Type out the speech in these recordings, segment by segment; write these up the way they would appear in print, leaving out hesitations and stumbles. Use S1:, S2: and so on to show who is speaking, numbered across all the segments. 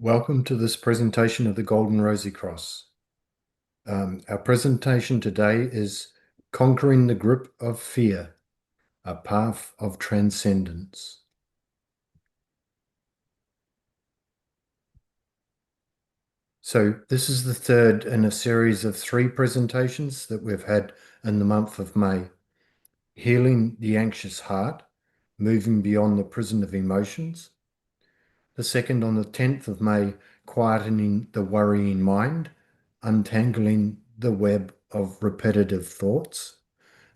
S1: Welcome to this presentation of the Golden Rosy Cross. Our presentation today is Conquering the Grip of Fear, a Path of Transcendence. So this is the third in a series of 3 presentations that we've had in the month of May. Healing the Anxious Heart, Moving Beyond the Prison of Emotions. The second on the 10th of May, Quietening the Worrying Mind, Untangling the Web of Repetitive Thoughts.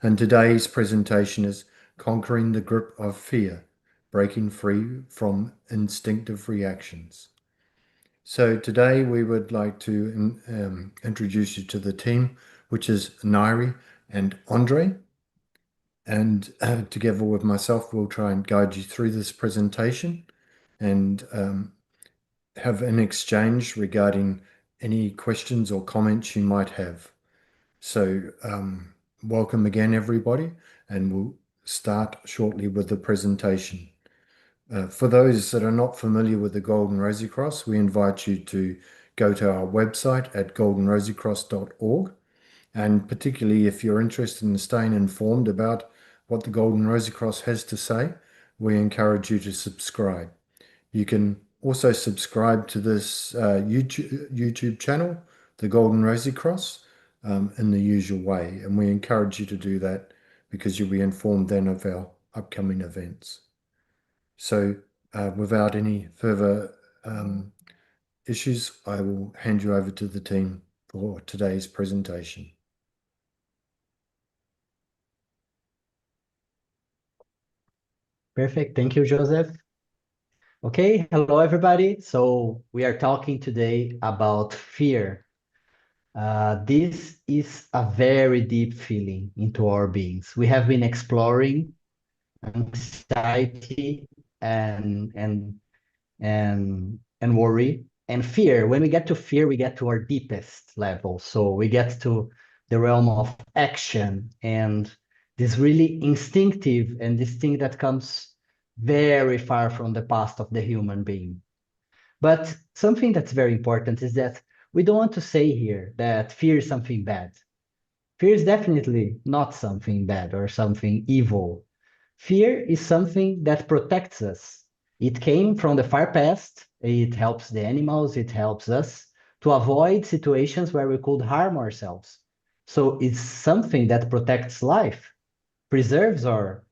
S1: And today's presentation is Conquering the Grip of Fear, Breaking Free from Instinctive Reactions. So today we would like to introduce you to the team, which is Nairi and Andre. And together with myself, we'll try and guide you through this presentation and have an exchange regarding any questions or comments you might have. So welcome again, everybody, and we'll start shortly with the presentation. For those that are not familiar with the Golden Rosy Cross, we invite you to go to our website at goldenrosycross.org. And particularly if you're interested in staying informed about what the Golden Rosy Cross has to say, we encourage you to subscribe. You can also subscribe to this YouTube channel, the Golden Rosy Cross, in the usual way. And we encourage you to do that because you'll be informed then of our upcoming events. So without any further issues, I will hand you over to the team for today's presentation.
S2: Perfect. Thank you, Joseph. Okay, hello everybody. So we are talking today about fear. This is a very deep feeling into our beings. We have been exploring anxiety and worry and fear. When we get to fear, we get to our deepest level. So we get to the realm of action and this really instinctive and this thing that comes very far from the past of the human being. But something that's very important is that we don't want to say here that fear is something bad. Fear is definitely not something bad or something evil. Fear is something that protects us. It came from the far past. It helps the animals. It helps us to avoid situations where we could harm ourselves. So it's something that protects life, preserves our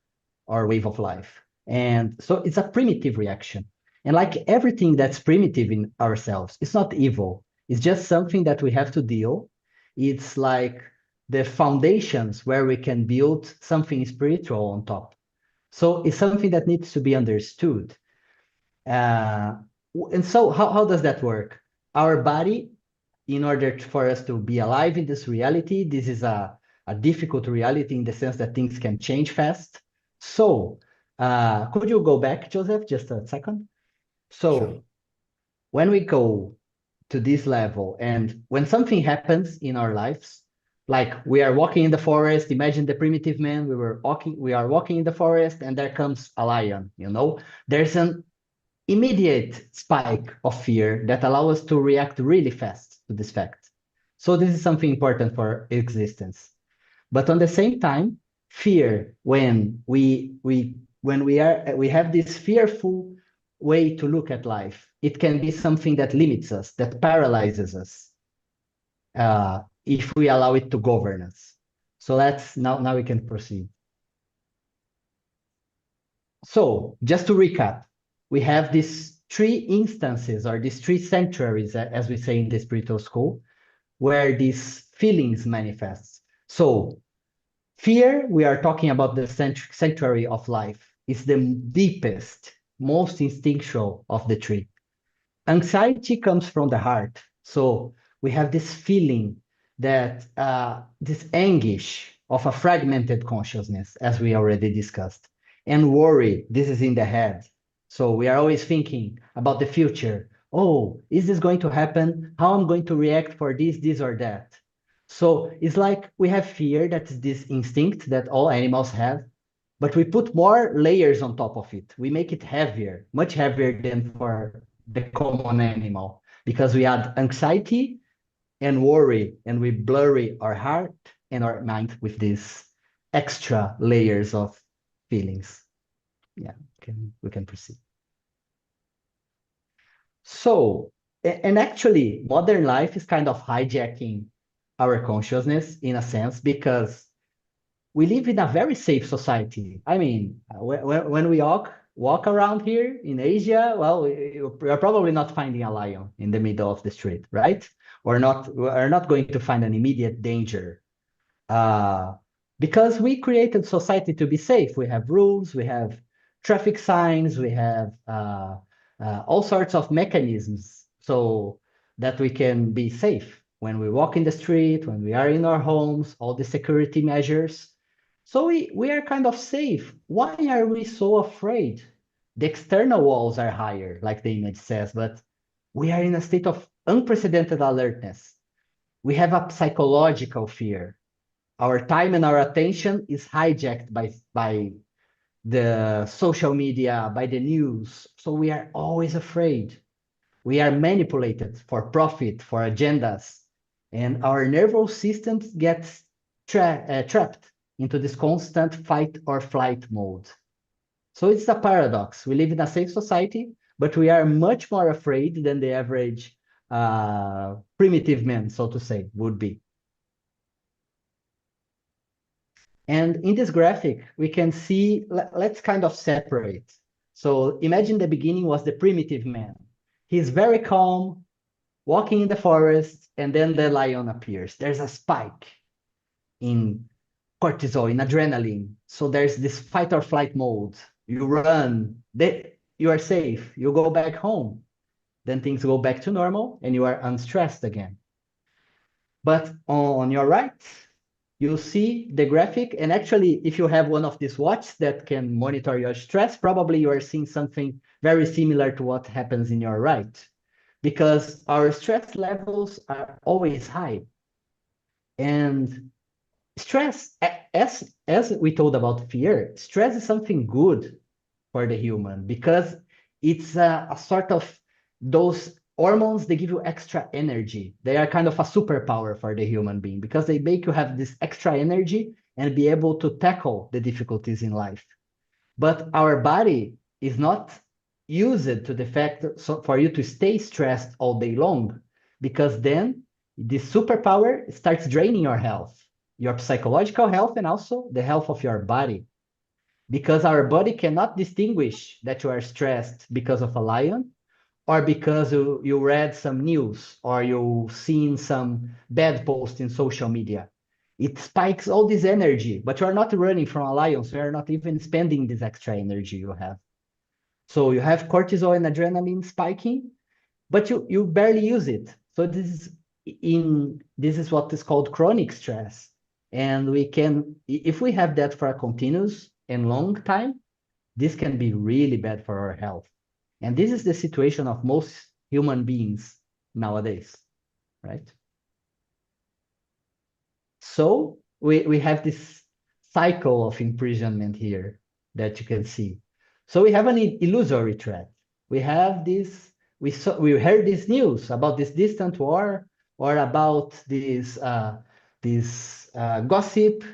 S2: wave of life. And so it's a primitive reaction. And like everything that's primitive in ourselves, it's not evil. It's just something that we have to deal. It's like the foundations where we can build something spiritual on top. So it's something that needs to be understood. And so how does that work? Our body, in order for us to be alive in this reality, this is a difficult reality in the sense that things can change fast. So could you go back, Joseph, just a second? So
S1: Sure.
S2: when we go to this level and when something happens in our lives, like we are walking in the forest, imagine the primitive man, we are walking in the forest and there comes a lion, there's an immediate spike of fear that allows us to react really fast to this fact. So this is something important for existence. But on the same time, fear, when we have this fearful way to look at life, it can be something that limits us, that paralyzes us, if we allow it to govern us. So now we can proceed. So just to recap, we have these 3 instances or these 3 sanctuaries, as we say in the spiritual school, where these feelings manifest. So fear, we are talking about the sanctuary of life. It's the deepest, most instinctual of the 3. Anxiety comes from the heart. So we have this feeling that this anguish of a fragmented consciousness, as we already discussed. And worry, this is in the head. So we are always thinking about the future. Oh, is this going to happen? How I'm going to react for this or that? So it's like we have fear, that's this instinct that all animals have, but we put more layers on top of it. We make it heavier, much heavier than for the common animal, because we add anxiety and worry, and we blurry our heart and our mind with these extra layers of feelings. Yeah, we can proceed. So, and actually, modern life is kind of hijacking our consciousness in a sense because we live in a very safe society. I mean, when we walk around here in Asia, well, we are probably not finding a lion in the middle of the street, right? We're not going to find an immediate danger uh, because we created society to be safe. We have rules, we have traffic signs, we have all sorts of mechanisms so that we can be safe when we walk in the street, when we are in our homes, all the security measures. So we are kind of safe. Why are we so afraid? The external walls are higher, like the image says, but we are in a state of unprecedented alertness. We have a psychological fear. Our time and our attention is hijacked by the social media, by the news. So we are always afraid. We are manipulated for profit, for agendas, and our nervous system gets trapped into this constant fight or flight mode. So it's a paradox. We live in a safe society, but we are much more afraid than the average primitive man, so to say, would be. And in this graphic, we can see, let's kind of separate. So imagine the beginning was the primitive man. He's very calm, walking in the forest, and then the lion appears. There's a spike in cortisol, in adrenaline. So there's this fight or flight mode. You run, you are safe, you go back home. Then things go back to normal and you are unstressed again. But on your right, you see the graphic. And actually, if you have one of these watches that can monitor your stress, probably you are seeing something very similar to what happens in your right, because our stress levels are always high. And stress, as we told about fear, stress is something good for the human because it's a sort of those hormones, they give you extra energy. They are kind of a superpower for the human being because they make you have this extra energy and be able to tackle the difficulties in life. But our body is not used to the fact so for you to stay stressed all day long, because then this superpower starts draining your health, your psychological health, and also the health of your body, because our body cannot distinguish that you are stressed because of a lion or because you read some news or you've seen some bad post in social media. It spikes all this energy, but you are not running from a lion, so you are not even spending this extra energy you have. So you have cortisol and adrenaline spiking, but you barely use it. So this is what is called chronic stress. And we can, if we have that for a continuous and long time, this can be really bad for our health. And this is the situation of most human beings nowadays, right? So we have this cycle of imprisonment here that you can see. So we have an illusory threat. We have this, we heard this news about this distant war or about this gossip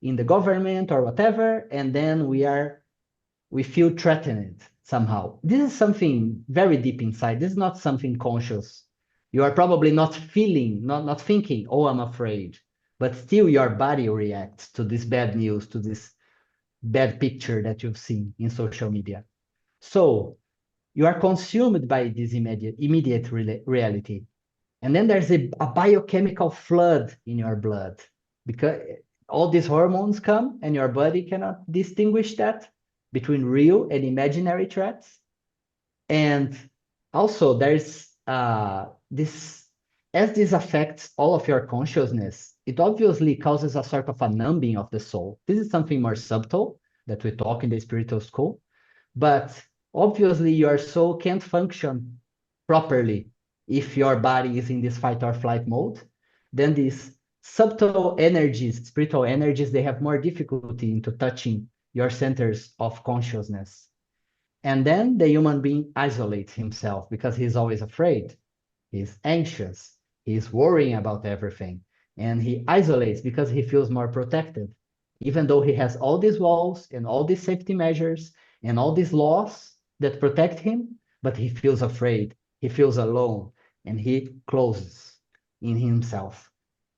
S2: in the government or whatever, and then we feel threatened somehow. This is something very deep inside. This is not something conscious. You are probably not feeling, not thinking, oh, I'm afraid. But still your body reacts to this bad news, to this bad picture that you've seen in social media. So you are consumed by this immediate reality. And then there's a biochemical flood in your blood because all these hormones come and your body cannot distinguish that between real and imaginary threats. And also there's this, as this affects all of your consciousness, it obviously causes a sort of a numbing of the soul. This is something more subtle that we talk in the spiritual school, but obviously your soul can't function properly if your body is in this fight or flight mode. Then these subtle energies, spiritual energies, they have more difficulty into touching your centers of consciousness. And then the human being isolates himself because he's always afraid. He's anxious. He's worrying about everything. And he isolates because he feels more protected. Even though he has all these walls and all these safety measures and all these laws that protect him, but he feels afraid. He feels alone and he closes in himself.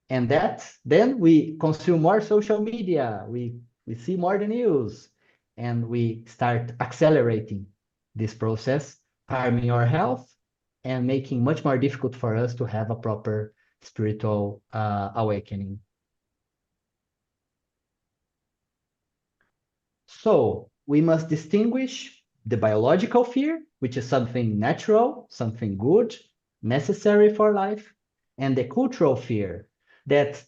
S2: And that then we consume more social media, we see more the news, and we start accelerating this process, harming our health and making much more difficult for us to have a proper spiritual awakening. So we must distinguish the biological fear, which is something natural, something good, necessary for life, and the cultural fear that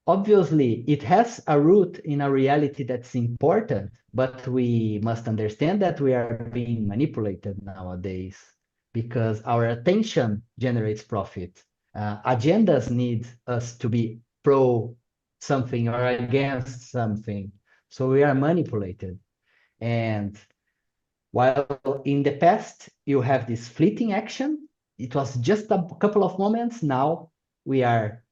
S2: obviously it has a root in a reality that's important, but we must understand that we are being manipulated nowadays because our attention generates profit. Agendas need us to be pro something or against something. So we are manipulated. And while in the past you have this fleeting action, it was just a couple of moments. Now we are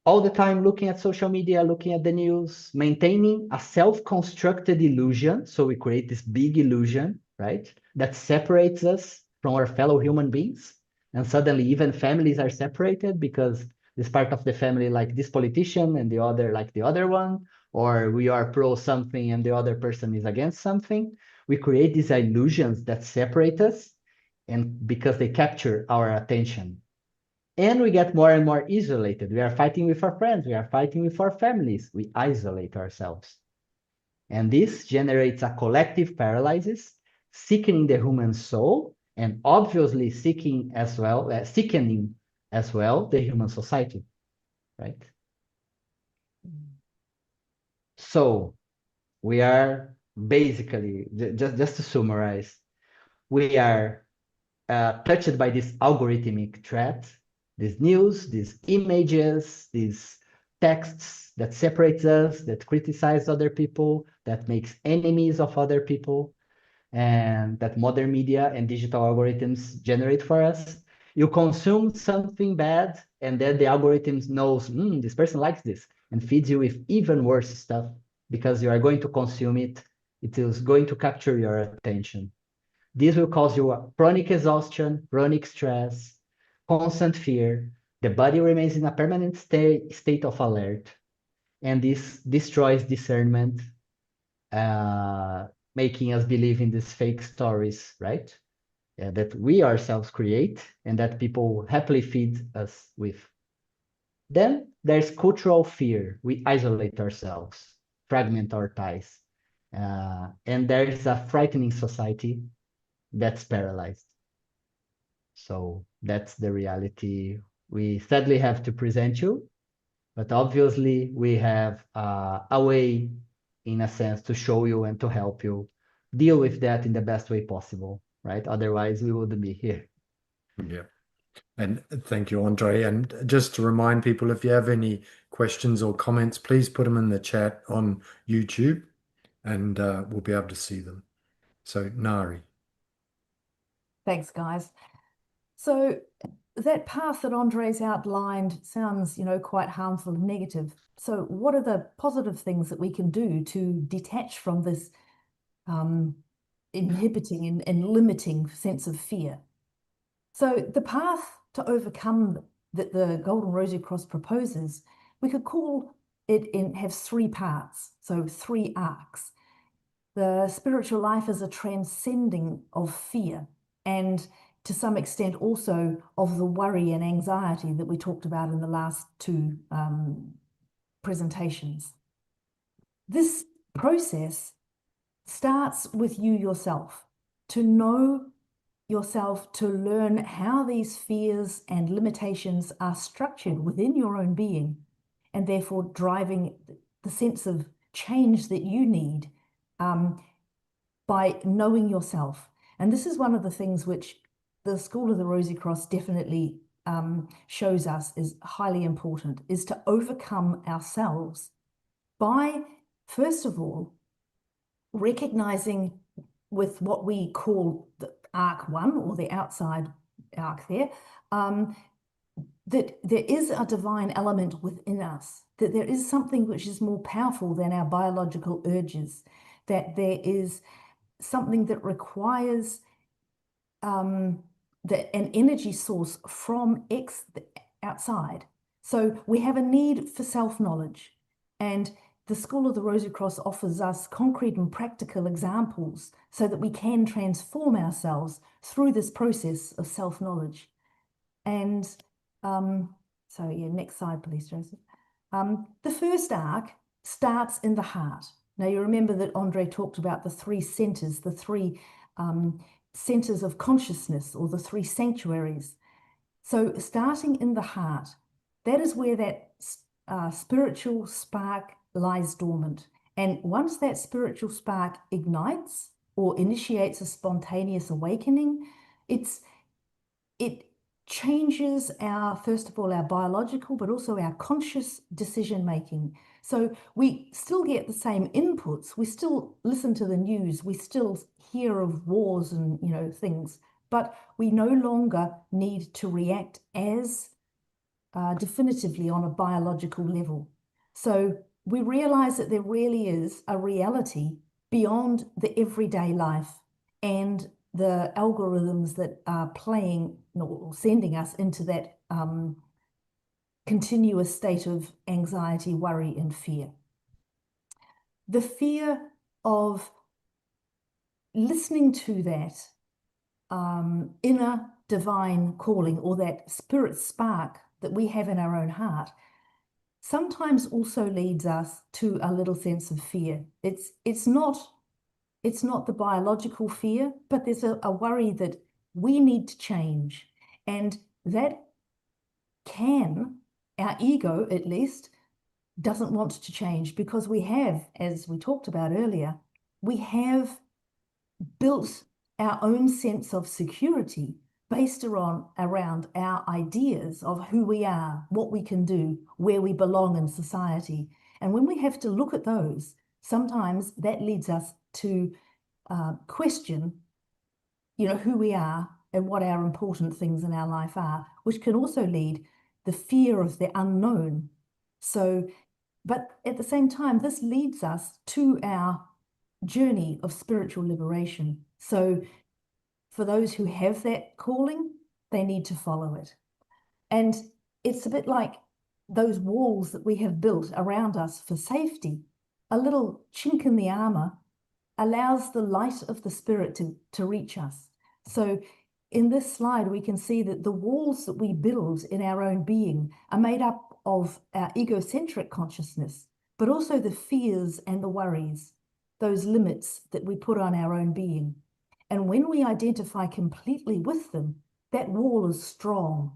S2: all the time looking at social media, looking at the news, maintaining a self-constructed illusion. So we create this big illusion, right? That separates us from our fellow human beings. And suddenly even families are separated because this part of the family like this politician and the other like the other one, or we are pro something and the other person is against something. We create these illusions that separate us and because they capture our attention and we get more and more isolated. We are fighting with our friends, we are fighting with our families. We isolate ourselves. And this generates a collective paralysis, sickening the human soul, and obviously sickening as well the human society, right? So we are basically, just to summarize, we are touched by this algorithmic threat, these news, these images, these texts that separates us, that criticize other people, that makes enemies of other people, and that modern media and digital algorithms generate for us. You consume something bad, and then the algorithms knows, this person likes this, and feeds you with even worse stuff because you are going to consume it. It is going to capture your attention. This will cause you a chronic exhaustion, chronic stress, constant fear. The body remains in a permanent state of alert, and this destroys discernment, uh, making us believe in these fake stories, right? That we ourselves create and that people happily feed us with. Then there's cultural fear. We isolate ourselves, fragment our ties. And there's a frightening society that's paralyzed. So that's the reality we sadly have to present you. But obviously, we have a way, in a sense, to show you and to help you deal with that in the best way possible, right? Otherwise, we wouldn't be here.
S1: Yeah. And thank you, Andre. And just to remind people, if you have any questions or comments, please put them in the chat on YouTube and we'll be able to see them. So, Nari.
S3: Thanks, guys. So that path that Andre's outlined sounds, quite harmful and negative. So what are the positive things that we can do to detach from this inhibiting and limiting sense of fear? So the path to overcome that the Golden Rosy Cross proposes, we could call it have three parts, so three arcs. The spiritual life is a transcending of fear and to some extent also of the worry and anxiety that we talked about in the last two presentations. This process starts with you yourself, to know yourself, to learn how these fears and limitations are structured within your own being, and therefore driving the sense of change that you need by knowing yourself. And this is one of the things which the School of the Rosy Cross definitely shows us is highly important, is to overcome ourselves by, first of all, recognizing with what we call the arc 1 or the outside arc there, that there is a divine element within us, that there is something which is more powerful than our biological urges, that there is something that requires an energy source from outside. So we have a need for self-knowledge, and the School of the Rosy Cross offers us concrete and practical examples so that we can transform ourselves through this process of self-knowledge. And so yeah, next slide, please, Joseph. The first arc starts in the heart. Now you remember that Andre talked about the three centers, the three centers of consciousness, or the three sanctuaries. So starting in the heart, that is where that spiritual spark lies dormant. And once that spiritual spark ignites or initiates a spontaneous awakening, it changes first of all, our biological, but also our conscious decision making. So we still get the same inputs. We still listen to the news. We still hear of wars and, things, but we no longer need to react as definitively on a biological level. So we realize that there really is a reality beyond the everyday life and the algorithms that are playing or sending us into that continuous state of anxiety, worry, and fear. The fear of listening to that inner divine calling, or that spirit spark that we have in our own heart, sometimes also leads us to a little sense of fear. It's not the biological fear, but there's a worry that we need to change. And that our ego at least, doesn't want to change, because we have, as we talked about earlier, we have built our own sense of security based around our ideas of who we are, what we can do, where we belong in society. And when we have to look at those, sometimes that leads us to question, who we are and what our important things in our life are, which can also lead the fear of the unknown. So, but at the same time, this leads us to our journey of spiritual liberation. So for those who have that calling, they need to follow it. And it's a bit like those walls that we have built around us for safety. A little chink in the armor allows the light of the spirit to reach us. So in this slide, we can see that the walls that we build in our own being are made up of our egocentric consciousness, but also the fears and the worries, those limits that we put on our own being. And when we identify completely with them, that wall is strong.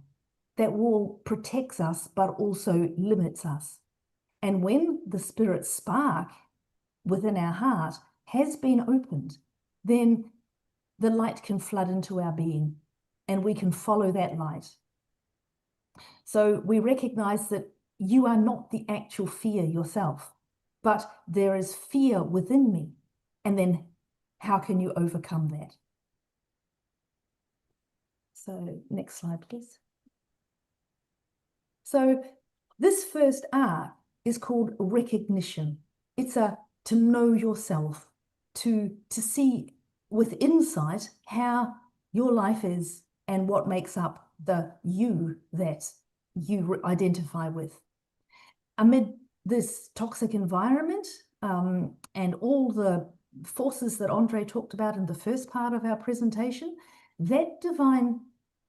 S3: That wall protects us, but also limits us. And when the spirit spark within our heart has been opened, then the light can flood into our being, and we can follow that light. So we recognize that you are not the actual fear yourself, but there is fear within me. And then how can you overcome that? So next slide, please. So this first arc is called recognition. It's to know yourself, to see with insight how your life is and what makes up the you that you identify with. Amid this toxic environment and all the forces that Andre talked about in the first part of our presentation, that divine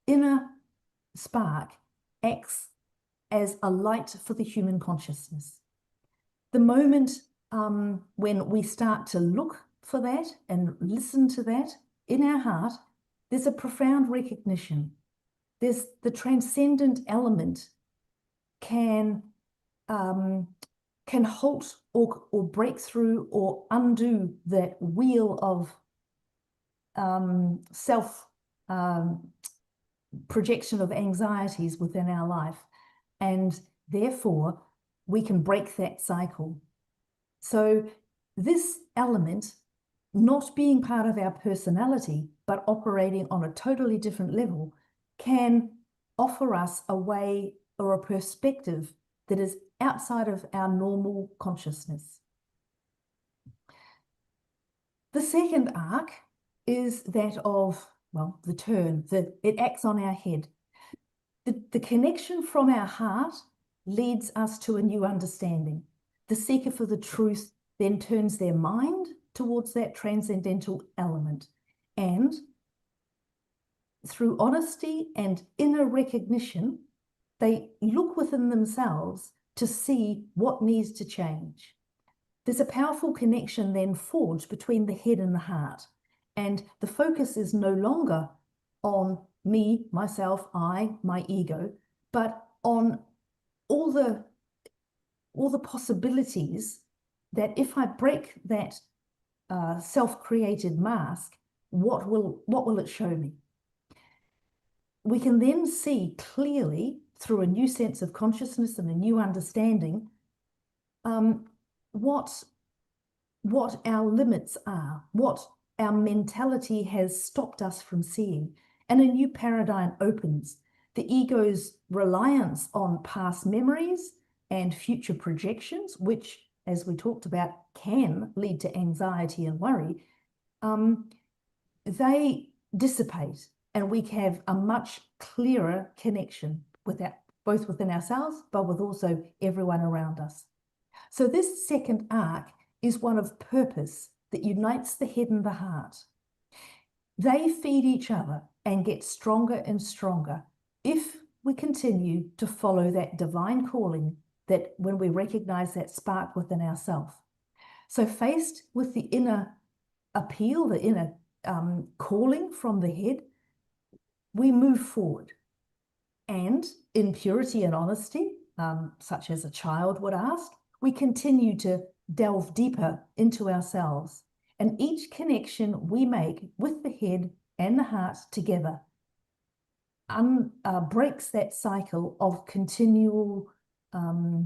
S3: inner spark acts as a light for the human consciousness. The moment when we start to look for that and listen to that in our heart, there's a profound recognition. There's the transcendent element can halt or break through or undo that wheel of self projection of anxieties within our life. And therefore, we can break that cycle. So this element not being part of our personality, but operating on a totally different level, can offer us a way or a perspective that is outside of our normal consciousness. The second arc is that of, well, the turn, that it acts on our head. The connection from our heart leads us to a new understanding. The seeker for the truth then turns their mind towards that transcendental element. And through honesty and inner recognition, they look within themselves to see what needs to change. There's a powerful connection then forged between the head and the heart. And the focus is no longer on me, myself, I, my ego, but on all the possibilities that if I break that self-created mask, what will it show me? We can then see clearly through a new sense of consciousness and a new understanding what our limits are, what our mentality has stopped us from seeing, and a new paradigm opens. The ego's reliance on past memories and future projections, which, as we talked about, can lead to anxiety and worry, they dissipate, and we have a much clearer connection with that, both within ourselves, but with also everyone around us. So this second arc is one of purpose that unites the head and the heart. They feed each other and get stronger and stronger if we continue to follow that divine calling, that when we recognize that spark within ourselves. So faced with the inner appeal, the inner calling from the head, we move forward. And in purity and honesty, such as a child would ask, we continue to delve deeper into ourselves. And each connection we make with the head and the heart together breaks that cycle of continual, I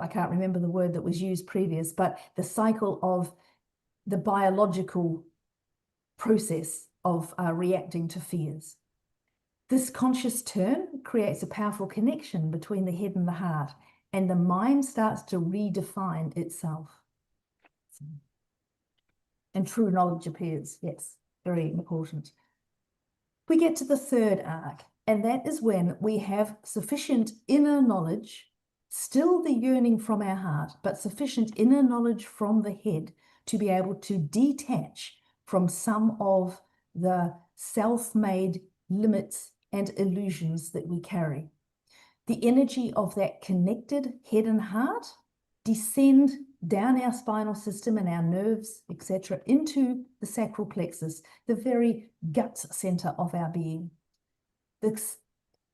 S3: can't remember the word that was used previous, but the cycle of the biological process of reacting to fears. This conscious turn creates a powerful connection between the head and the heart, and the mind starts to redefine itself. And true knowledge appears. Yes, very important. We get to the third arc, and that is when we have sufficient inner knowledge, still the yearning from our heart, but sufficient inner knowledge from the head to be able to detach from some of the self-made limits and illusions that we carry. The energy of that connected head and heart descend down our spinal system and our nerves, etc., into the sacral plexus, the very gut center of our being.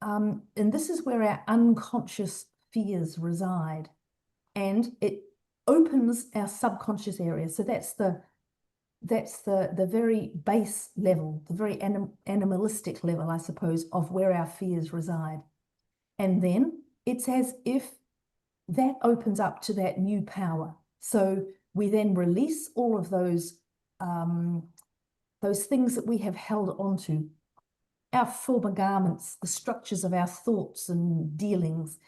S3: And this is where our unconscious fears reside, and it opens our subconscious area. So that's the very base level, the very animalistic level, I suppose, of where our fears reside. And then it's as if that opens up to that new power. So we then release all of those things that we have held onto, our former garments, the structures of our thoughts and dealings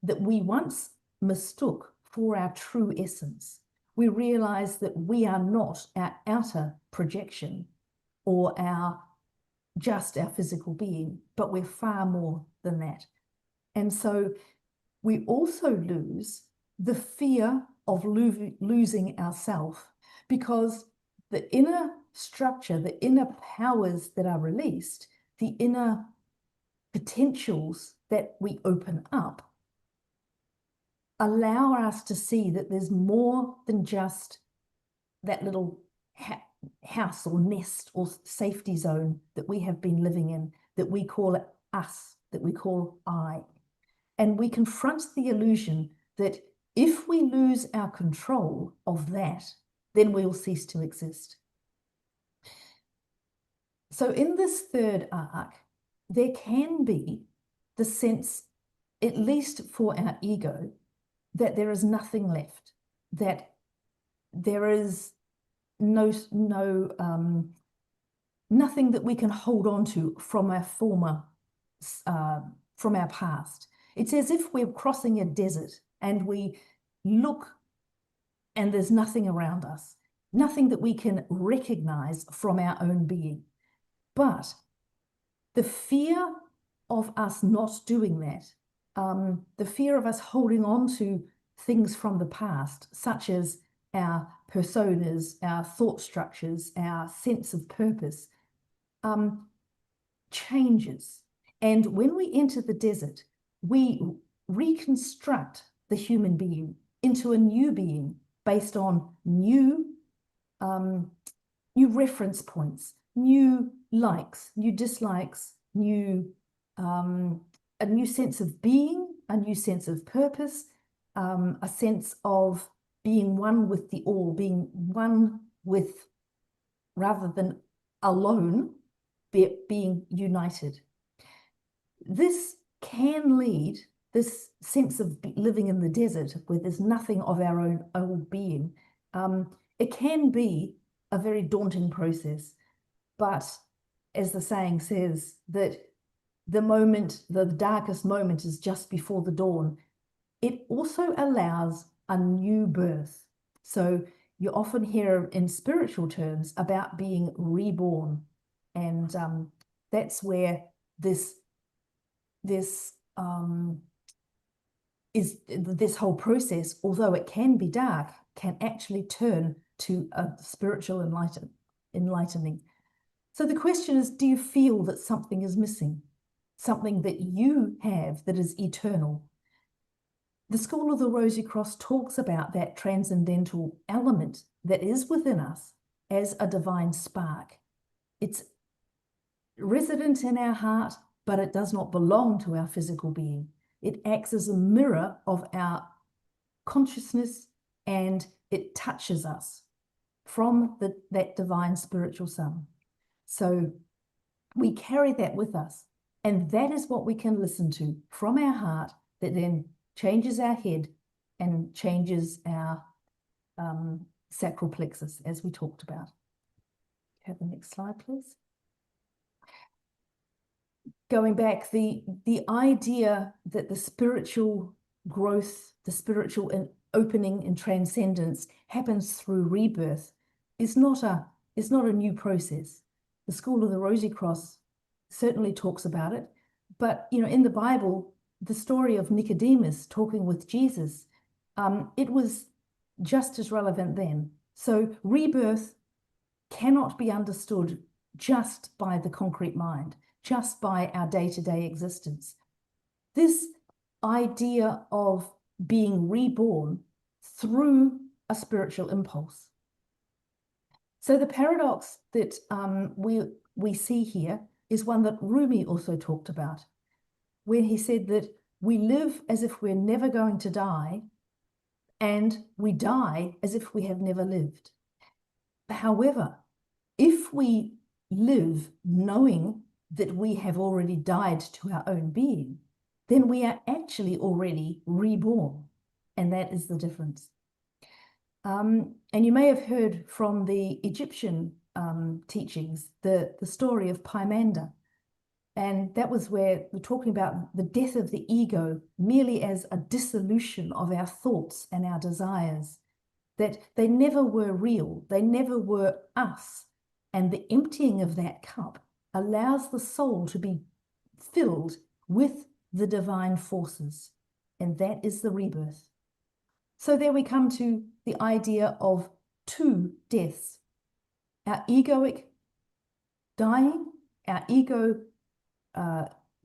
S3: that we once mistook for our true essence. We realize that we are not our outer projection or just our physical being, but we're far more than that. And so we also lose the fear of losing ourself, because the inner structure, the inner powers that are released, the inner potentials that we open up, allow us to see that there's more than just that little house or nest or safety zone that we have been living in, that we call it us, that we call I. And we confront the illusion that if we lose our control of that, then we will cease to exist. So in this third arc, there can be the sense, at least for our ego, that there is nothing left, that there is nothing that we can hold on to from our from our past. It's as if we're crossing a desert and we look and there's nothing around us, nothing that we can recognize from our own being. But the fear of us not doing that, the fear of us holding on to things from the past, such as our personas, our thought structures, our sense of purpose, changes. And when we enter the desert, we reconstruct the human being into a new being based on new reference points, new likes, new dislikes, a new sense of being, a new sense of purpose, a sense of being one with the all, being one with, rather than alone, being united. This can lead, this sense of living in the desert where there's nothing of our own being, it can be a very daunting process. But as the saying says, that the darkest moment is just before the dawn. It also allows a new birth. So you often hear in spiritual terms about being reborn. And that's where this whole process, although it can be dark, can actually turn to a spiritual enlightening. So the question is, do you feel that something is missing? Something that you have that is eternal? The School of the Rosy Cross talks about that transcendental element that is within us as a divine spark. It's resident in our heart, but it does not belong to our physical being. It acts as a mirror of our consciousness, and it touches us from that divine spiritual sun. So we carry that with us, and that is what we can listen to from our heart that then changes our head and changes our sacral plexus, as we talked about. Have the next slide, please. Going back, the idea that the spiritual growth, the spiritual opening and transcendence happens through rebirth is not a new process. The School of the Rosy Cross certainly talks about it, but in the Bible, the story of Nicodemus talking with Jesus, it was just as relevant then. So rebirth cannot be understood just by the concrete mind, just by our day-to-day existence. This idea of being reborn through a spiritual impulse. So the paradox that we see here is one that Rumi also talked about, when he said that we live as if we're never going to die, and we die as if we have never lived. However, if we live knowing that we have already died to our own being, then we are actually already reborn. And that is the difference. And you may have heard from the Egyptian teachings, the story of Pymander. And that was where we're talking about the death of the ego merely as a dissolution of our thoughts and our desires, that they never were real, they never were us. And the emptying of that cup allows the soul to be filled with the divine forces. And that is the rebirth. So there we come to the idea of two deaths. Our egoic dying, our ego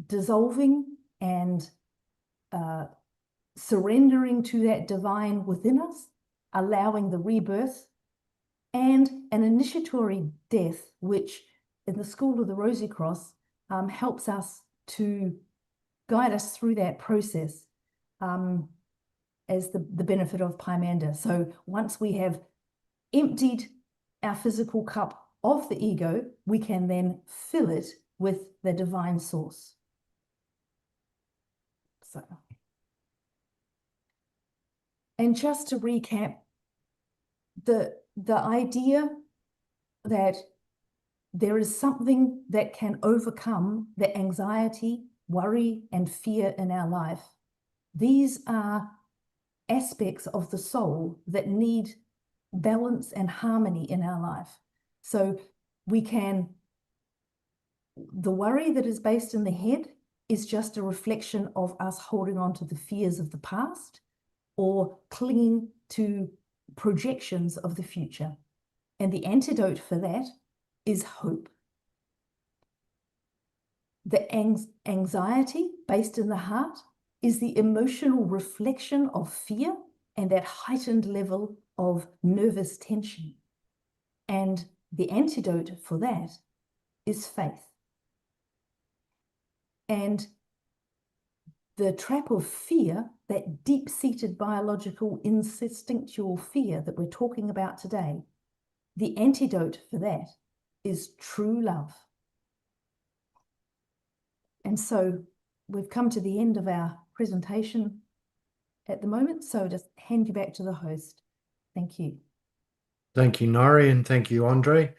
S3: dissolving and surrendering to that divine within us, allowing the rebirth, and an initiatory death, which in the School of the Rosy Cross helps us to guide us through that process as the benefit of Pymander. So once we have emptied our physical cup of the ego, we can then fill it with the divine source. So, and just to recap, the idea that there is something that can overcome the anxiety, worry, and fear in our life. These are aspects of the soul that need balance and harmony in our life. So the worry that is based in the head is just a reflection of us holding on to the fears of the past or clinging to projections of the future. And the antidote for that is hope. The anxiety based in the heart is the emotional reflection of fear and that heightened level of nervous tension. And the antidote for that is faith. And the trap of fear, that deep-seated biological instinctual fear that we're talking about today, the antidote for that is true love. And so we've come to the end of our presentation at the moment, so just hand you back to the host. Thank you.
S1: Thank you, Nori, and thank you, Andre.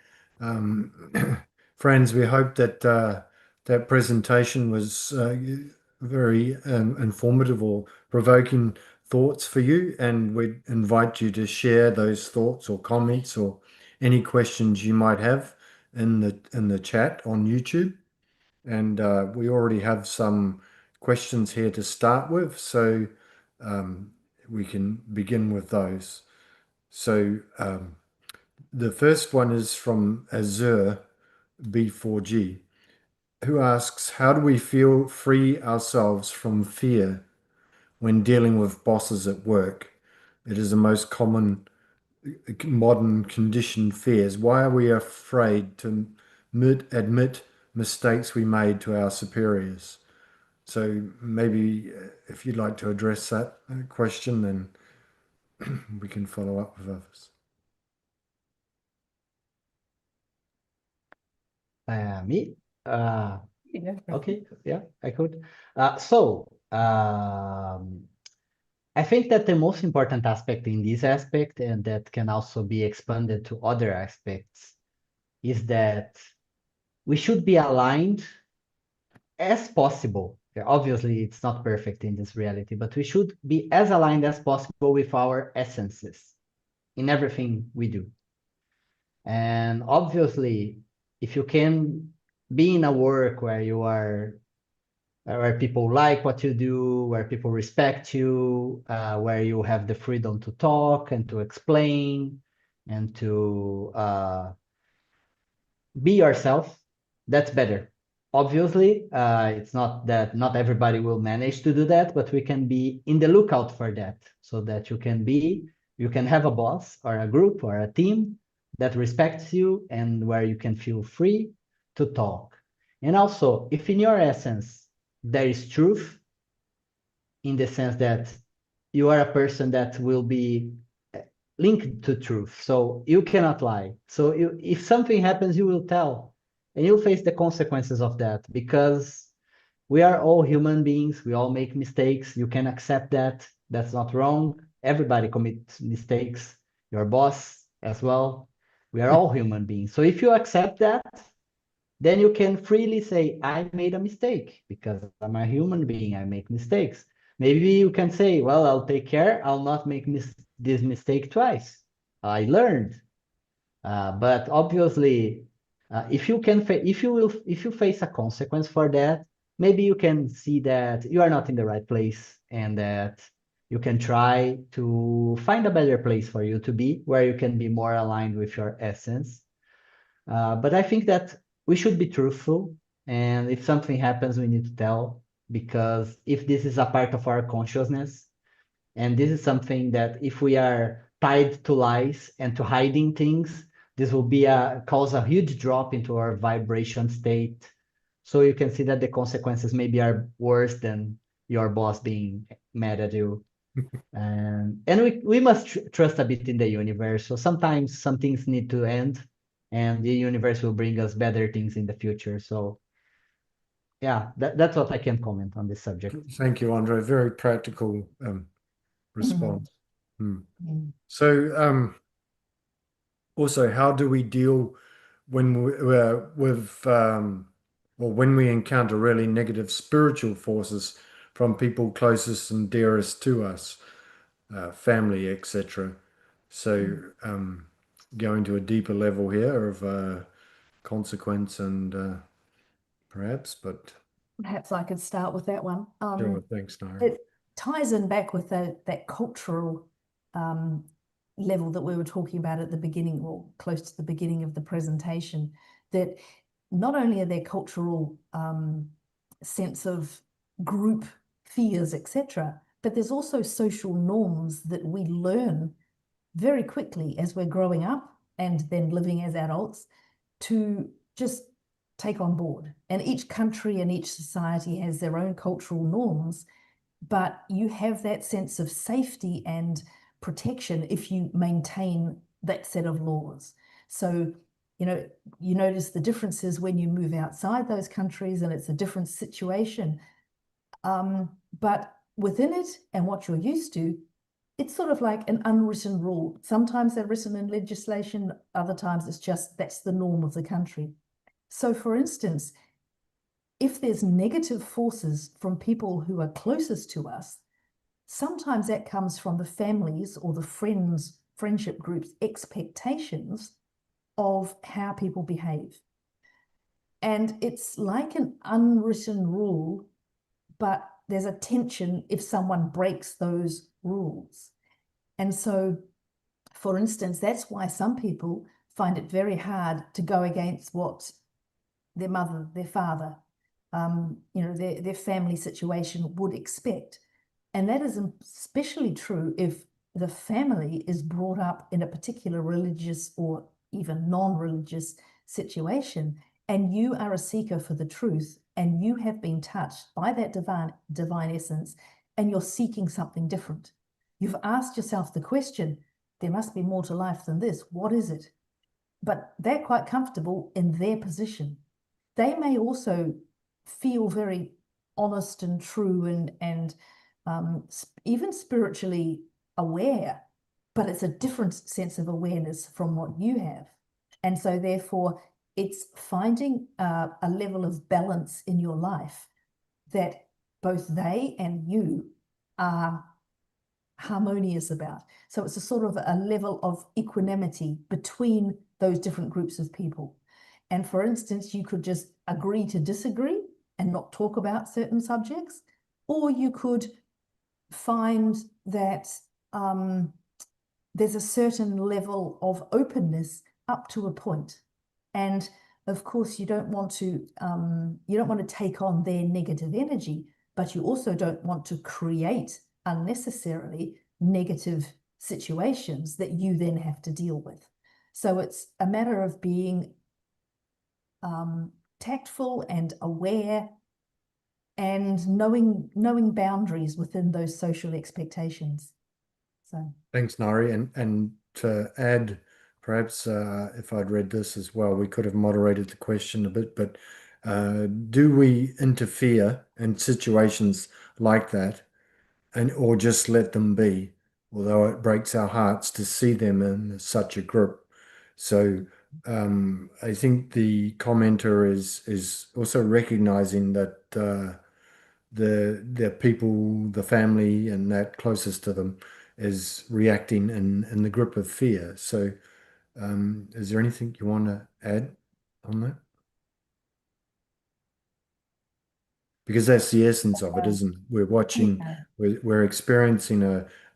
S1: Friends, we hope that that presentation was very informative or provoking thoughts for you, and we invite you to share those thoughts or comments or any questions you might have in the chat on YouTube. And we already have some questions here to start with, so we can begin with those. So the first one is from Azure B4G, who asks, how do we feel free ourselves from fear when dealing with bosses at work? It is the most common modern conditioned fears. Why are we afraid to admit mistakes we made to our superiors? So maybe if you'd like to address that question, then we can follow up with others.
S2: Me?
S3: Yeah.
S2: Okay, yeah, I could. I think that the most important aspect in this aspect, and that can also be expanded to other aspects, is that we should be aligned as possible. Yeah, obviously, it's not perfect in this reality, but we should be as aligned as possible with our essences in everything we do. And obviously, if you can be in a work where you are, where people like what you do, where people respect you, where you have the freedom to talk and to explain and to be yourself, that's better. Obviously, it's not that not everybody will manage to do that, but we can be in the lookout for that so that you can have a boss or a group or a team that respects you and where you can feel free to talk. And also, if in your essence there is truth, in the sense that you are a person that will be linked to truth, so you cannot lie. So if something happens, you will tell, and you'll face the consequences of that, because we are all human beings. We all make mistakes. You can accept that. That's not wrong. Everybody commits mistakes. Your boss as well. We are all human beings. So if you accept that, then you can freely say, I made a mistake, because I'm a human being. I make mistakes. Maybe you can say, well, I'll take care. I'll not make this mistake twice. I learned. But obviously, if you face a consequence for that, maybe you can see that you are not in the right place, and that you can try to find a better place for you to be, where you can be more aligned with your essence. But I think that we should be truthful, and if something happens, we need to tell, because if this is a part of our consciousness, and this is something that if we are tied to lies and to hiding things, this will cause a huge drop into our vibration state. So you can see that the consequences maybe are worse than your boss being mad at you. And we must trust a bit in the universe. So sometimes some things need to end, and the universe will bring us better things in the future. So yeah, that's what I can comment on this subject.
S1: Thank you, Andre. Very practical response.
S3: Mm.
S1: So also, how do we deal when when we encounter really negative spiritual forces from people closest and dearest to us, family, etc. So, going to a deeper level here of consequence and perhaps, but
S3: Perhaps I could start with that one.
S1: sure, thanks, Nara.
S3: It ties in back with that cultural um, level that we were talking about at the beginning, or close to the beginning of the presentation, that not only are there cultural sense of group fears, etc., but there's also social norms that we learn very quickly as we're growing up and then living as adults to just take on board. And each country and each society has their own cultural norms, but you have that sense of safety and protection if you maintain that set of laws. So, you notice the differences when you move outside those countries and it's a different situation. But within it and what you're used to, it's sort of like an unwritten rule. Sometimes they're written in legislation, other times it's just that's the norm of the country. So, for instance, if there's negative forces from people who are closest to us, sometimes that comes from the families or the friendship groups' expectations of how people behave. And it's like an unwritten rule, but there's a tension if someone breaks those rules. And so, for instance, that's why some people find it very hard to go against what their mother, their father, their family situation would expect. And that is especially true if the family is brought up in a particular religious or even non-religious situation, and you are a seeker for the truth, and you have been touched by that divine essence, and you're seeking something different. You've asked yourself the question, there must be more to life than this. What is it? But they're quite comfortable in their position. They may also feel very honest and true and even spiritually aware, but it's a different sense of awareness from what you have. And so, therefore, it's finding a level of balance in your life that both they and you are harmonious about. So it's a sort of a level of equanimity between those different groups of people. And for instance, you could just agree to disagree and not talk about certain subjects, or you could find that there's a certain level of openness up to a point. And of course, you don't want to take on their negative energy, but you also don't want to create unnecessarily negative situations that you then have to deal with. So it's a matter of being tactful and aware and knowing boundaries within those social expectations. So
S1: Thanks, Nari. And to add, perhaps if I'd read this as well, we could have moderated the question a bit, but do we interfere in situations like that and or just let them be, although it breaks our hearts to see them in such a group? So I think the commenter is also recognizing that the people, the family, and that closest to them is reacting in the grip of fear. So, is there anything you want to add on that? Because that's the essence of it, isn't it? We're watching,
S3: yeah.
S1: we're experiencing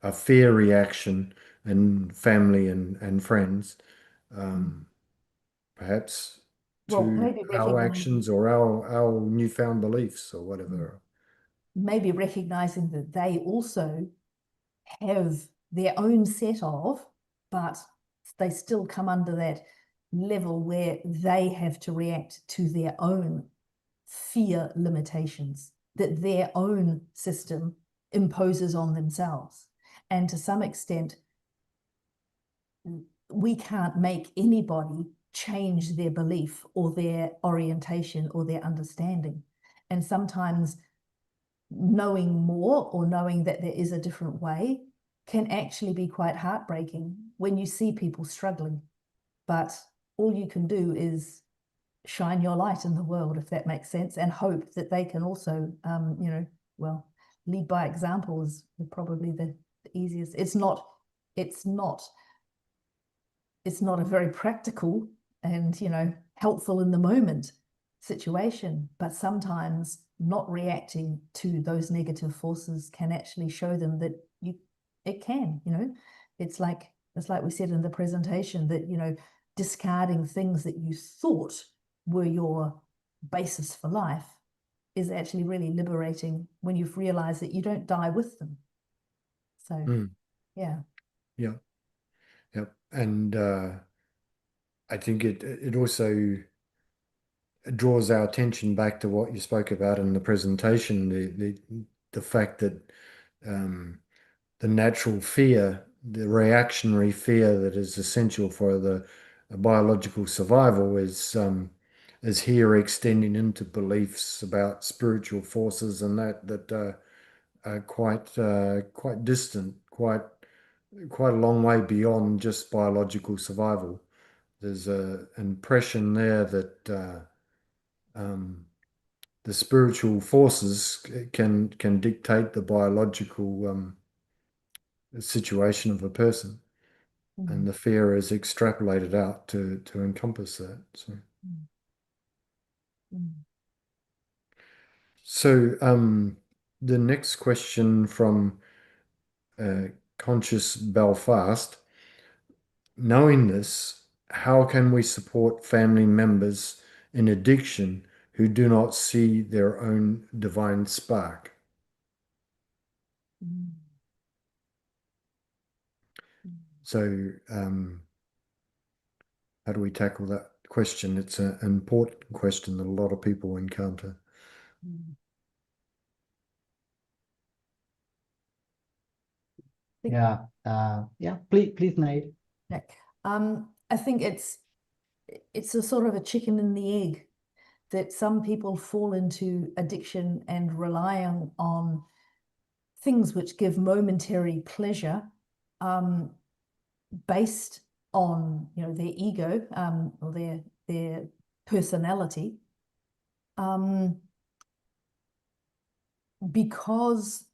S1: a fear reaction in family and friends, um, perhaps
S3: Well,
S1: to
S3: maybe
S1: our
S3: recognizing
S1: actions or our newfound beliefs or whatever.
S3: maybe recognizing that they also have their own set of, but they still come under that level where they have to react to their own fear limitations that their own system imposes on themselves. And to some extent, we can't make anybody change their belief or their orientation or their understanding. And sometimes knowing more or knowing that there is a different way can actually be quite heartbreaking when you see people struggling. but all you can do is shine your light in the world, if that makes sense, and hope that they can also, well, lead by example is probably the easiest. It's not a very practical and, helpful in the moment situation, but sometimes not reacting to those negative forces can actually show them that it can, it's like we said in the presentation, that, discarding things that you thought were your basis for life is actually really liberating when you've realized that you don't die with them. So, yeah.
S1: Yeah. Yep. And I think it also draws our attention back to what you spoke about in the presentation, the fact that the natural fear, the reactionary fear that is essential for the biological survival is here extending into beliefs about spiritual forces and that are quite distant, quite a long way beyond just biological survival. There's an impression there that the spiritual forces can dictate the biological situation of a person, and the fear is extrapolated out to encompass that. So the next question from Conscious Belfast: knowing this, how can we support family members in addiction who do not see their own divine spark? So, how do we tackle that question? It's an important question that a lot of people encounter.
S2: Yeah. Please, Nate.
S3: I think it's a sort of a chicken and the egg, that some people fall into addiction and rely on things which give momentary pleasure, based on their ego, or their personality, because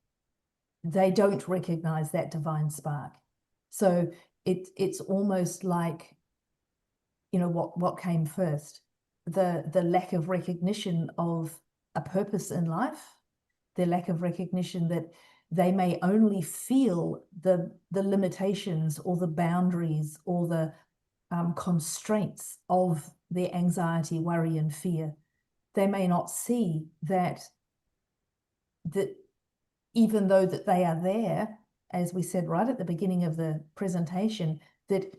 S3: they don't recognize that divine spark. So it's almost like, what came first, the lack of recognition of a purpose in life, the lack of recognition that they may only feel the limitations or the boundaries or the constraints of their anxiety, worry, and fear. They may not see that even though that they are there, as we said right at the beginning of the presentation, that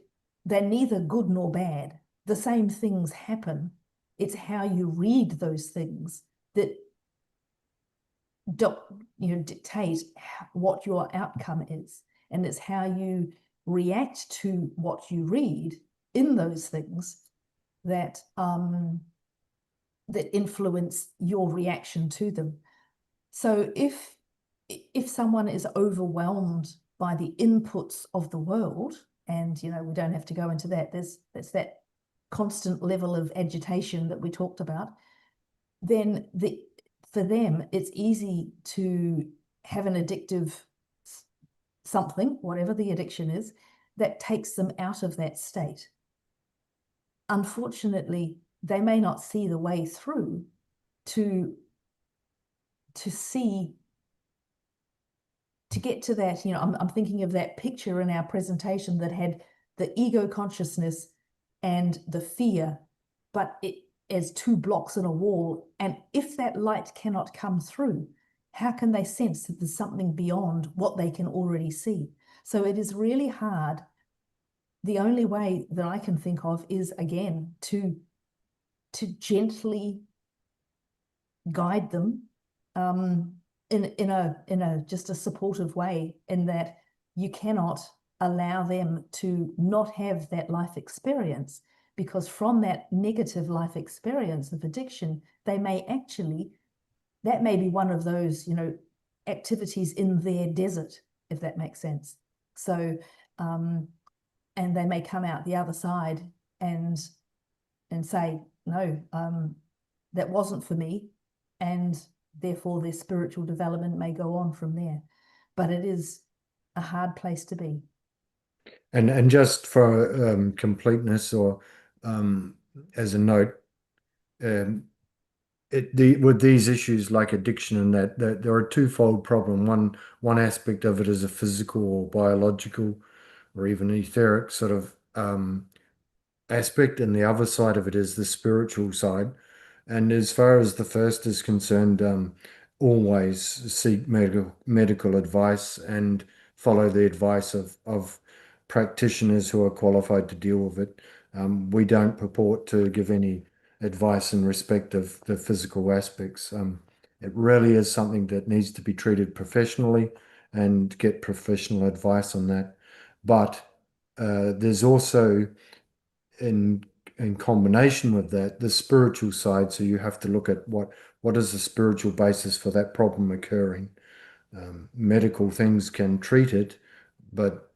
S3: they're neither good nor bad. The same things happen. It's how you read those things that dictate what your outcome is, and it's how you react to what you read in those things that influence your reaction to them. So if someone is overwhelmed by the inputs of the world, and we don't have to go into that, there's that constant level of agitation that we talked about, then for them it's easy to have an addictive something, whatever the addiction is, that takes them out of that state. Unfortunately, they may not see the way through to get to that. I'm thinking of that picture in our presentation that had the ego consciousness and the fear, but it as two blocks in a wall. And if that light cannot come through, how can they sense that there's something beyond what they can already see? So it is really hard. The only way that I can think of is, again, to gently guide them, in a just a supportive way, in that you cannot allow them to not have that life experience, because from that negative life experience of addiction, that may be one of those activities in their desert, if that makes sense. So and they may come out the other side and say, no, that wasn't for me, and therefore their spiritual development may go on from there. But it is a hard place to be.
S1: And just for completeness, or um, as a note, um, with these issues like addiction and that there are a twofold problem. One aspect of it is a physical or biological or even etheric sort of aspect, and the other side of it is the spiritual side. And as far as the first is concerned, always seek medical advice and follow the advice of practitioners who are qualified to deal with it. We don't purport to give any advice in respect of the physical aspects. It really is something that needs to be treated professionally and get professional advice on that. But there's also in combination with that, the spiritual side. So you have to look at what is the spiritual basis for that problem occurring. Medical things can treat it, but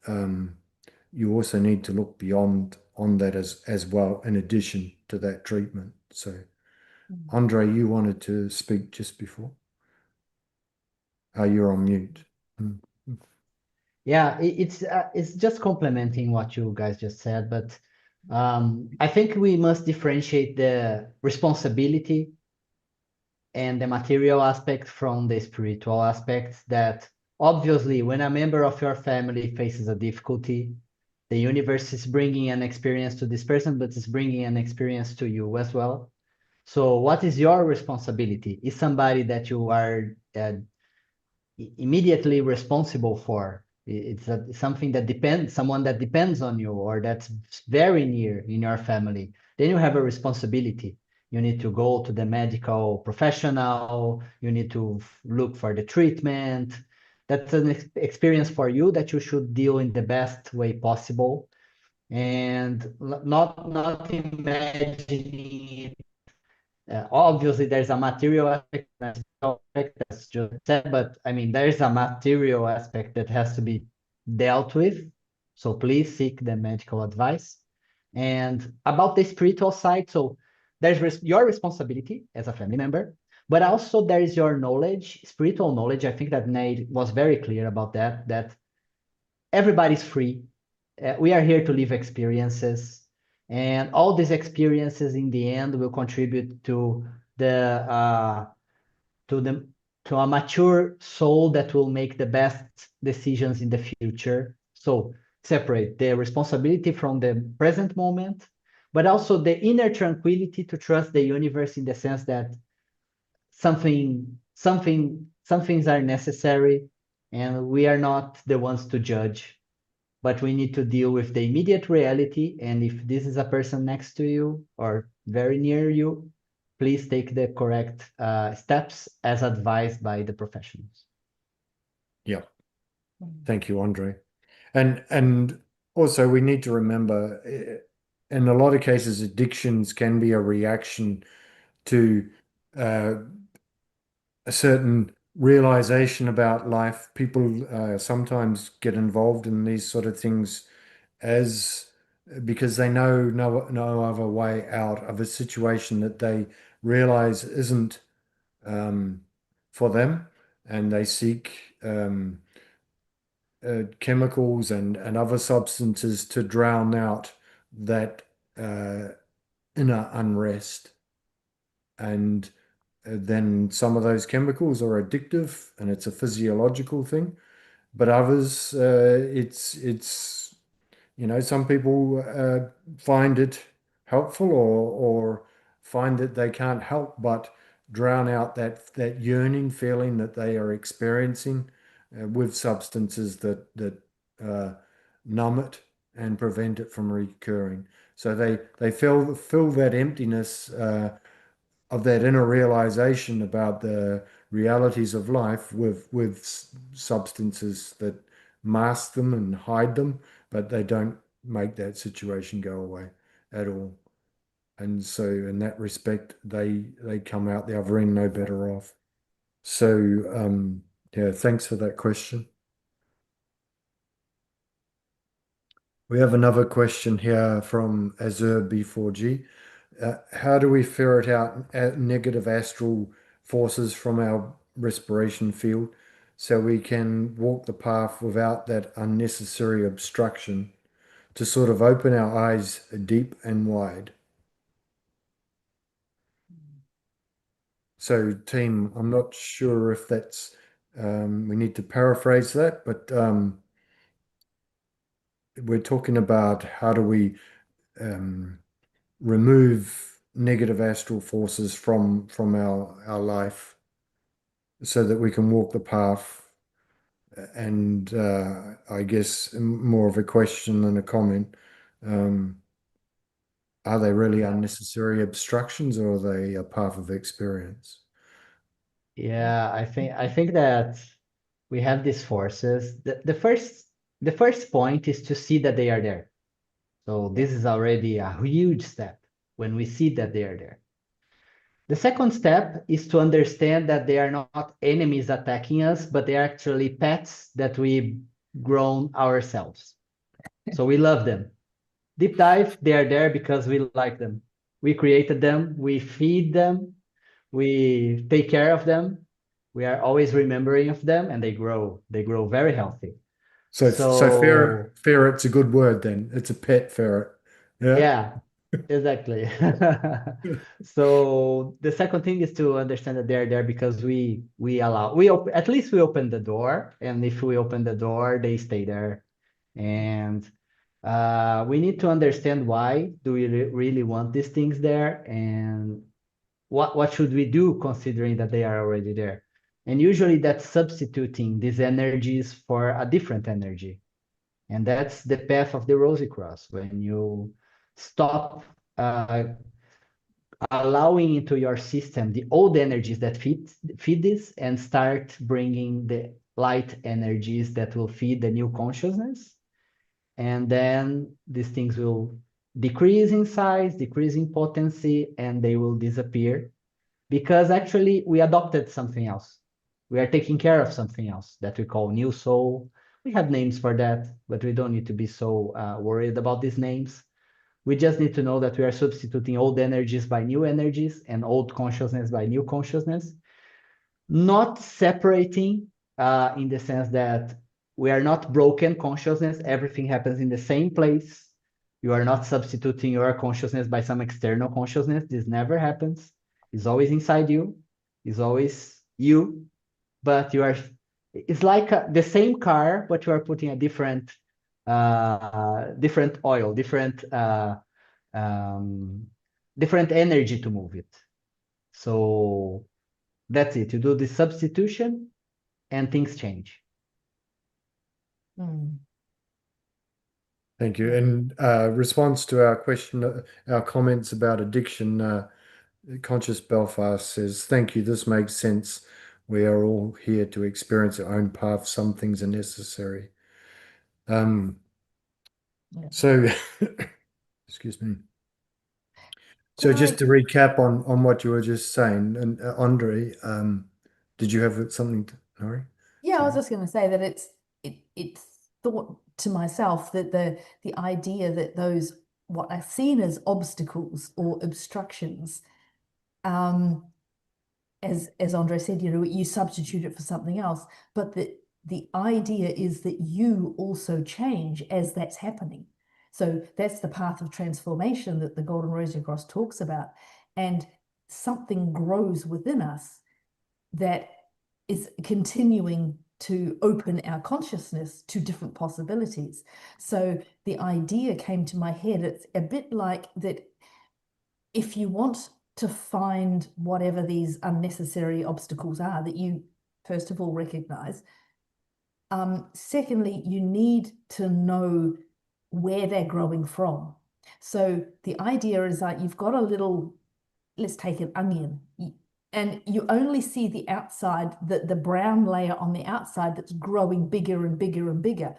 S1: you also need to look beyond on that as well, in addition to that treatment. So, Andre, you wanted to speak just before. You're on mute. Mm.
S2: Yeah, it's just complementing what you guys just said, but I think we must differentiate the responsibility and the material aspect from the spiritual aspect. That obviously, when a member of your family faces a difficulty, the universe is bringing an experience to this person, but it's bringing an experience to you as well. So, what is your responsibility? Is somebody that you are immediately responsible for. Something that depends, someone that depends on you or that's very near in your family. Then you have a responsibility. You need to go to the medical professional. You need to look for the treatment. That's an experience for you that you should deal in the best way possible, and not imagining. Obviously, there's a material aspect, that's just said, but I mean, there's a material aspect that has to be dealt with. So please seek the medical advice. And about the spiritual side, so there's your responsibility as a family member, but also there is your knowledge, spiritual knowledge. I think that Nate was very clear about that, that everybody's free. We are here to live experiences, and all these experiences in the end will contribute the uh, to the to a mature soul that will make the best decisions in the future. So separate the responsibility from the present moment, but also the inner tranquility to trust the universe in the sense that some things are necessary, and we are not the ones to judge, but we need to deal with the immediate reality. And if this is a person next to you or very near you, please take the correct steps as advised by the professionals.
S1: Yeah. Thank you, Andre. And also we need to remember, in a lot of cases, addictions can be a reaction to uh, a certain realization about life. People sometimes get involved in these sort of things as because they know no other way out of a situation that they realize isn't um, for them, and they seek chemicals and other substances to drown out that uh, inner unrest. And then some of those chemicals are addictive and it's a physiological thing, but others, it's some people find it helpful or find that they can't help but drown out that yearning feeling that they are experiencing with substances that uh, numb it and prevent it from recurring. So they fill that emptiness of that inner realization about the realities of life with substances that mask them and hide them, but they don't make that situation go away at all. And so in that respect, they come out the other end no better off. So yeah, thanks for that question. We have another question here from Azure B4G. How do we ferret out negative astral forces from our respiration field so we can walk the path without that unnecessary obstruction to sort of open our eyes deep and wide? So, team, I'm not sure if that's, we need to paraphrase that, but we're talking about how do we um, remove negative astral forces from our life so that we can walk the path. And I guess more of a question than a comment. Um, are they really unnecessary obstructions or are they a path of experience?
S2: Yeah, I think that we have these forces. The first point is to see that they are there. So
S3: Yeah.
S2: this is already a huge step when we see that they are there. The second step is to understand that they are not enemies attacking us, but they are actually pets that we've grown ourselves. So we love them. Deep dive, they are there because we like them. We created them, we feed them, we take care of them. We are always remembering of them and they grow. They grow very healthy.
S1: So
S2: So
S1: ferret's a good word then. It's a pet ferret. Yeah.
S2: yeah, exactly. So the second thing is to understand that they're there because we allow at least we open the door, and if we open the door, they stay there. And we need to understand why do we really want these things there, and what should we do considering that they are already there. And usually that's substituting these energies for a different energy. And that's the path of the Rosy Cross. When you stop allowing into your system the old energies that feed this and start bringing the light energies that will feed the new consciousness. And then these things will decrease in size, decrease in potency, and they will disappear because actually we adopted something else. We are taking care of something else that we call new soul. We have names for that, but we don't need to be so worried about these names. We just need to know that we are substituting old energies by new energies and old consciousness by new consciousness, not separating in the sense that we are not broken consciousness. Everything happens in the same place. You are not substituting your consciousness by some external consciousness. This never happens. It's always inside you. It's always you, but you are. It's like the same car, but you are putting a different oil, um, different energy to move it. So that's it. You do the substitution and things change.
S3: Mm.
S1: Thank you.
S3: Yeah.
S1: And response to our question, our comments about addiction, Conscious Belfast says, "Thank you. This makes sense. We are all here to experience our own path. Some things are necessary." Um,
S3: Yeah.
S1: so, excuse me.
S3: Can
S1: So
S3: I?
S1: just to recap on what you were just saying, and Andre, did you have something to, Nori?
S3: Yeah, I was
S1: Sorry.
S3: just going to say that it's thought to myself that the idea that those what are seen as obstacles or obstructions, um, as Andre said, you substitute it for something else, but the idea is that you also change as that's happening. So that's the path of transformation that the Golden Rosary Cross talks about, and something grows within us that is continuing to open our consciousness to different possibilities. So the idea came to my head, it's a bit like that if you want to find whatever these unnecessary obstacles are that you first of all recognize, secondly, you need to know where they're growing from. So the idea is that you've got a little, let's take an onion, and you only see the outside, the brown layer on the outside that's growing bigger and bigger and bigger.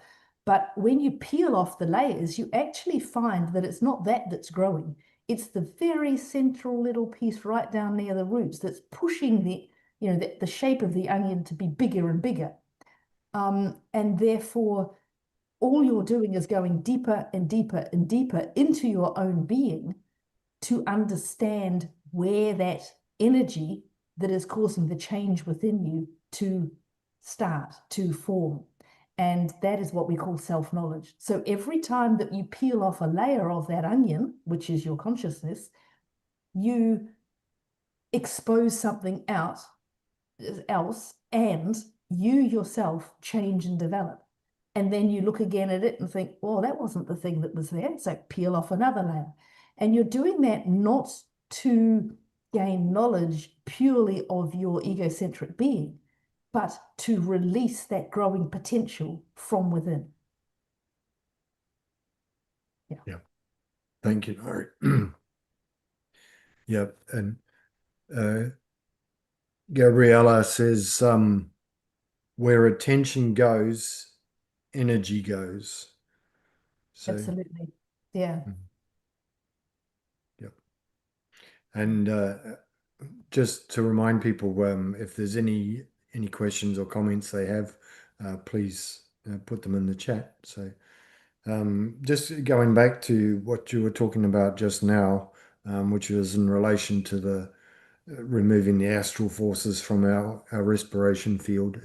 S3: But when you peel off the layers, you actually find that it's not that that's growing. It's the very central little piece right down near the roots that's pushing the shape of the onion to be bigger and bigger. And therefore, all you're doing is going deeper and deeper and deeper into your own being to understand where that energy that is causing the change within you to start, to form. And that is what we call self-knowledge. So every time that you peel off a layer of that onion, which is your consciousness, you expose something else, and you yourself change and develop. And then you look again at it and think, well, that wasn't the thing that was there. So peel off another layer. And you're doing that not to gain knowledge purely of your egocentric being, but to release that growing potential from within. Yeah.
S1: Yeah. Thank you, Mari. Yep. And uh, Gabriella says, where attention goes, energy goes. So,
S3: Absolutely. Yeah.
S1: yep. And just to remind people, if there's any questions or comments they have, please put them in the chat. So, just going back to what you were talking about just now, which was in relation to the removing the astral forces from our respiration field.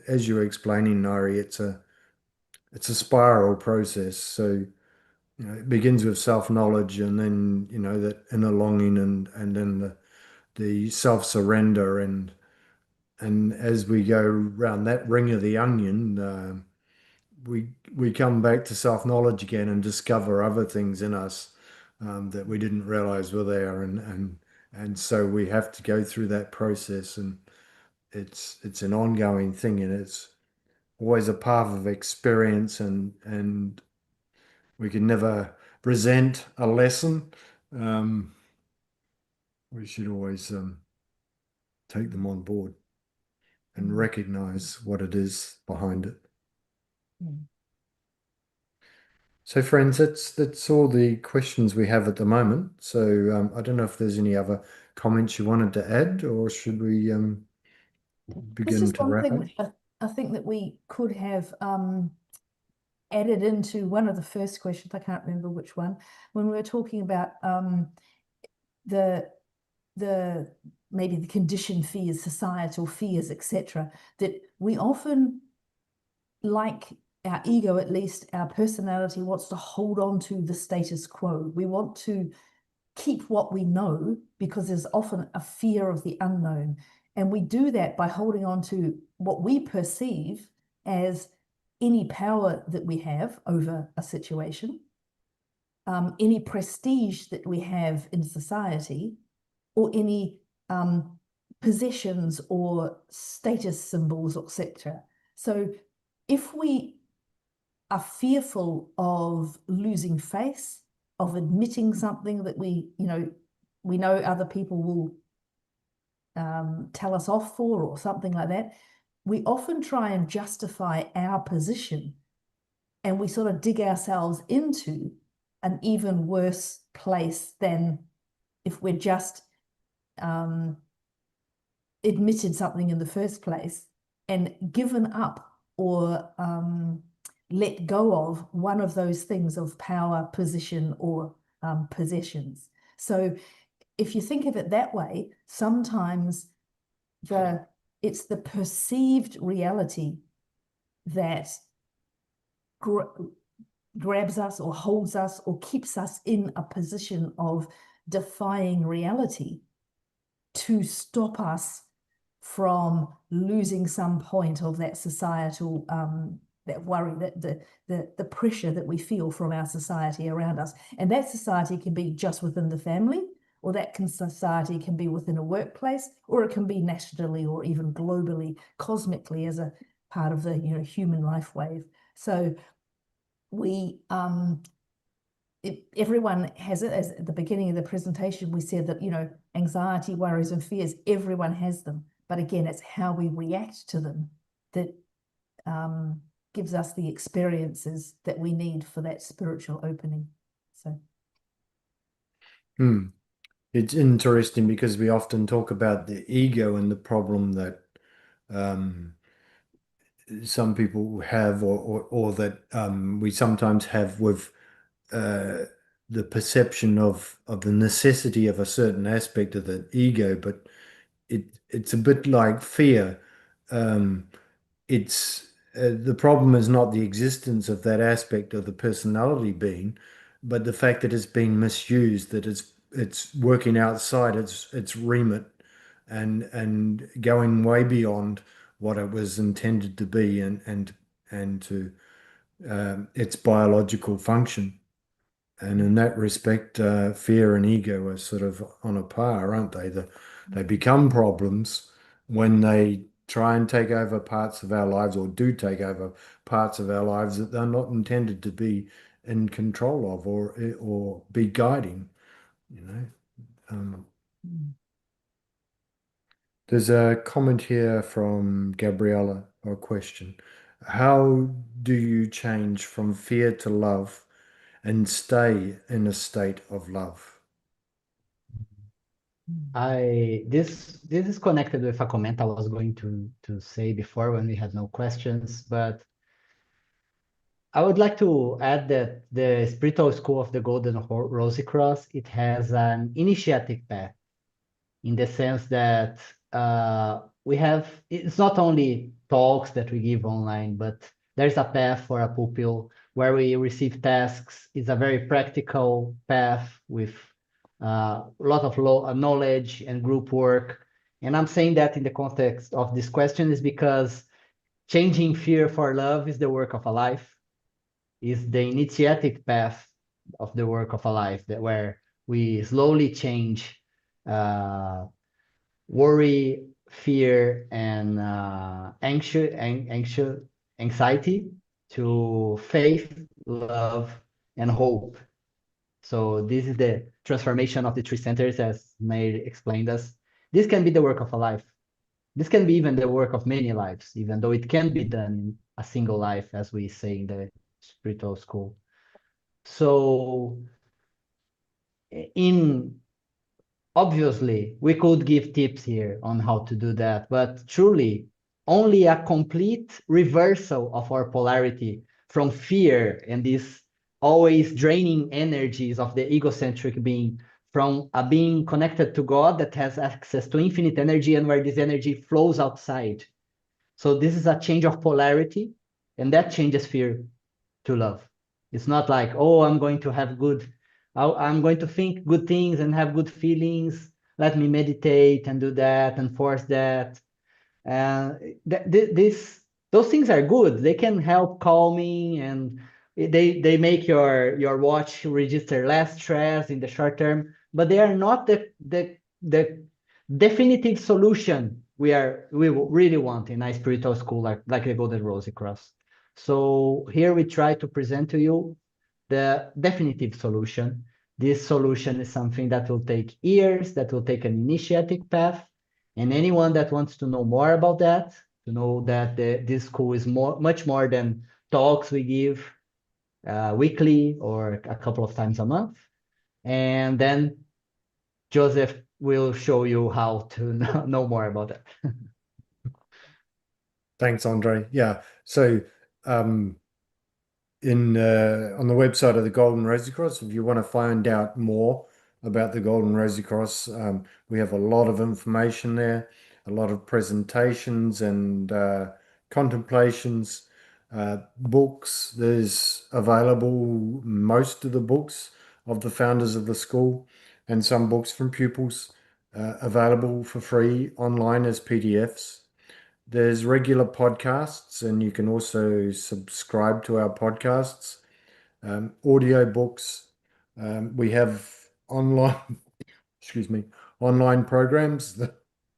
S1: As you were explaining, Nari, it's a spiral process. So, it begins with self-knowledge, and then, that inner longing, and then the self-surrender, and as we go around that ring of the onion, we come back to self-knowledge again and discover other things in us that we didn't realize were there, and so we have to go through that process, and it's an ongoing thing, and it's always a path of experience, and we can never resent a lesson. Um, we should always take them on board and
S3: Mm.
S1: recognize what it is behind it.
S3: Mm.
S1: So, friends, that's all the questions we have at the moment. So, I don't know if there's any other comments you wanted to add, or should we
S3: There's
S1: begin
S3: just
S1: to
S3: one
S1: wrap
S3: thing
S1: up?
S3: which I think that we could have added into one of the first questions. I can't remember which one, when we were talking about the the maybe the conditioned fears, societal fears, etc. That we often, like our ego, at least our personality, wants to hold on to the status quo. We want to keep what we know because there's often a fear of the unknown. And we do that by holding on to what we perceive as any power that we have over a situation, any prestige that we have in society, or any possessions or status symbols, etc. So if we are fearful of losing face, of admitting something that we know other people will tell us off for, or something like that, we often try and justify our position, and we sort of dig ourselves into an even worse place than if we're just admitted something in the first place and given up, or let go of one of those things of power, position, or possessions. So if you think of it that way, sometimes it's the perceived reality that grabs us or holds us or keeps us in a position of defying reality, to stop us from losing some point of that societal that worry, that the pressure that we feel from our society around us. And that society can be just within the family, or society can be within a workplace, or it can be nationally or even globally, cosmically, as a part of the human life wave. So we everyone has it. As at the beginning of the presentation, we said that anxiety, worries, and fears, everyone has them, but again, it's how we react to them that gives us the experiences that we need for that spiritual opening. So
S1: It's interesting because we often talk about the ego and the problem that um, some people have, or that we sometimes have with uh, the perception of the necessity of a certain aspect of the ego, but it's a bit like fear. Um, it's the problem is not the existence of that aspect of the personality being, but the fact that it's being misused, that it's working outside its remit and going way beyond what it was intended to be and to its biological function. And in that respect, fear and ego are sort of on a par, aren't they? They become problems when they try and take over parts of our lives or do take over parts of our lives that they're not intended to be in control of or be guiding, you know. Um, there's a comment here from Gabriella, or a question. How do you change from fear to love and stay in a state of love?
S2: This is connected with a comment I was going to say before when we had no questions, but I would like to add that the spiritual school of the Rosy Cross, it has an initiatic path in the sense that it's not only talks that we give online, but there's a path for a pupil where we receive tasks. It's a very practical path with a lot of knowledge and group work. And I'm saying that in the context of this question is because changing fear for love is the work of a life, is the initiatic path of the work of a life, that where we slowly change uh, worry, fear, and anxiety to faith, love, and hope. So this is the transformation of the three centers, as May explained us. This can be the work of a life. This can be even the work of many lives, even though it can be done in a single life, as we say in the spiritual school. So in obviously, we could give tips here on how to do that, but truly, only a complete reversal of our polarity from fear and these always draining energies of the egocentric being, from a being connected to God that has access to infinite energy and where this energy flows outside. So this is a change of polarity, and that changes fear to love. It's not like, oh, I'm going to think good things and have good feelings. Let me meditate and do that and force that. This those things are good. They can help calming, and they make your watch register less stress in the short term, but they are not the definitive solution we really want in a spiritual school like the Golden Rosy Cross. So here we try to present to you the definitive solution. This solution is something that will take years, that will take an initiatic path, and anyone that wants to know more about that, to know that this school is much more than talks we give weekly or a couple of times a month. And then Joseph will show you how to know more about that.
S1: Thanks, Andre. Yeah. So, um, in on the website of the Golden Rosy Cross, if you want to find out more about the Golden Rosy Cross, we have a lot of information there, a lot of presentations and contemplations, books. There's available most of the books of the founders of the school and some books from pupils available for free online as PDFs. There's regular podcasts, and you can also subscribe to our podcasts, audio books. We have online, excuse me, online programs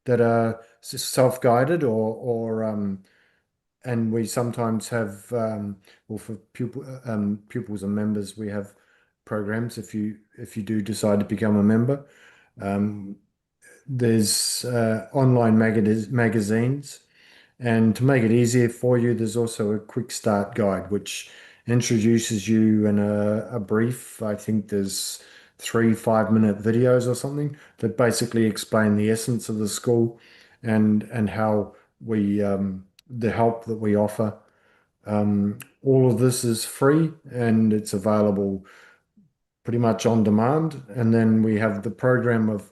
S1: that are self-guided and we sometimes have, well, for pupils and members, we have programs if you do decide to become a member. Um, there's online magazines. And to make it easier for you, there's also a quick start guide, which introduces you in a brief, I think there's 3 5-minute videos or something that basically explain the essence of the school and how we the help that we offer. All of this is free and it's available pretty much on demand. And then we have the program of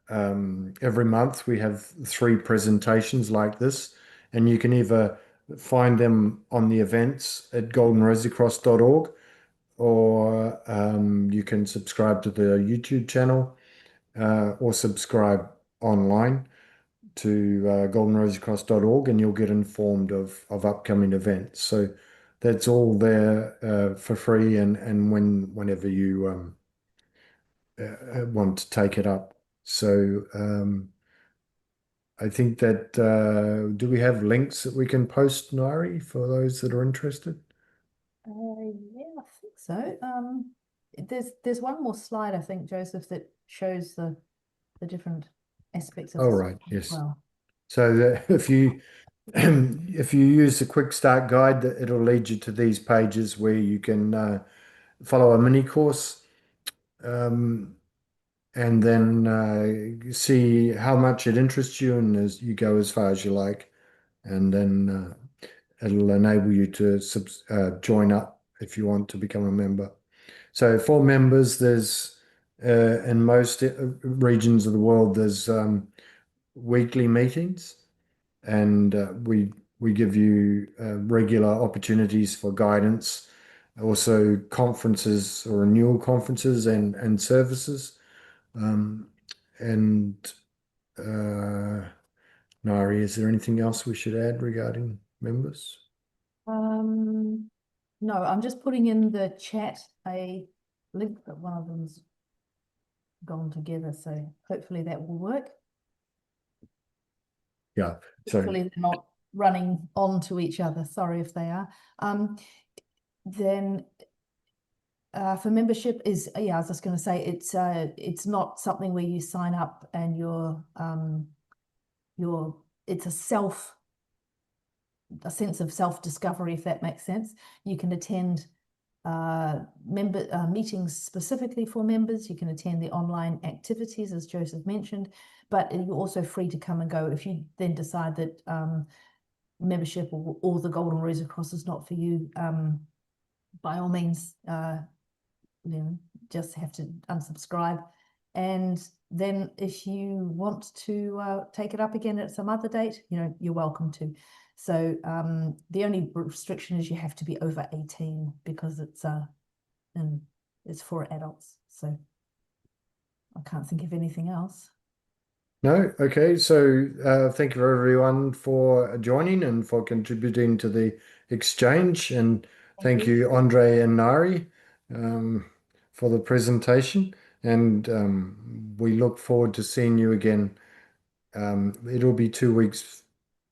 S1: every month we have three presentations like this, and you can either find them on the events at goldenrosicross.org, or you can subscribe to the YouTube channel, or subscribe online to goldenrosicross.org, and you'll get informed of upcoming events. So that's all there for free, and whenever you want to take it up. So I think that do we have links that we can post, Nairi, for those that are interested?
S3: Yeah, I think so. There's one more slide, I think, Joseph, that shows the different aspects of
S1: All
S3: this
S1: right,
S3: as
S1: yes.
S3: well.
S1: So if you if you use the quick start guide, it'll lead you to these pages where you can follow a mini course, um, and then see how much it interests you, and as you go as far as you like, and then it'll enable you to join up if you want to become a member. So for members, there's in most regions of the world, there's weekly meetings, and we give you regular opportunities for guidance, also conferences or renewal conferences and services. Um, and Nari, is there anything else we should add regarding members?
S3: Um, no, I'm just putting in the chat a link, but one of them's gone together, so hopefully that will work.
S1: Yeah. So
S3: Hopefully they're not running onto each other. Sorry if they are. Then for membership is, yeah, I was just going to say it's not something where you sign up and it's a sense of self-discovery, if that makes sense. You can attend member meetings specifically for members. You can attend the online activities, as Joseph mentioned, but you're also free to come and go if you then decide that membership or the Golden Rose Cross is not for you. By all means, you know, just have to unsubscribe. And then if you want to take it up again at some other date, you know, you're welcome to. So the only restriction is you have to be over 18 because and it's for adults. So I can't think of anything else.
S1: no, okay. So thank you everyone for joining and for contributing to the exchange, and
S3: Thank
S1: thank
S3: you.
S1: you, Andre and Nari, um, for the presentation. And we look forward to seeing you again. It'll be 2 weeks,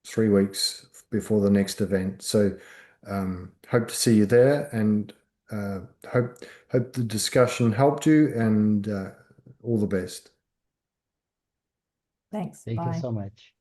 S1: 3 weeks before the next event. So hope to see you there, and uh, hope hope the discussion helped you, and all the best.
S3: Thanks.
S2: Thank you
S3: Bye.
S2: so much.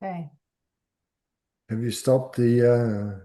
S3: Okay.
S1: Have you stopped the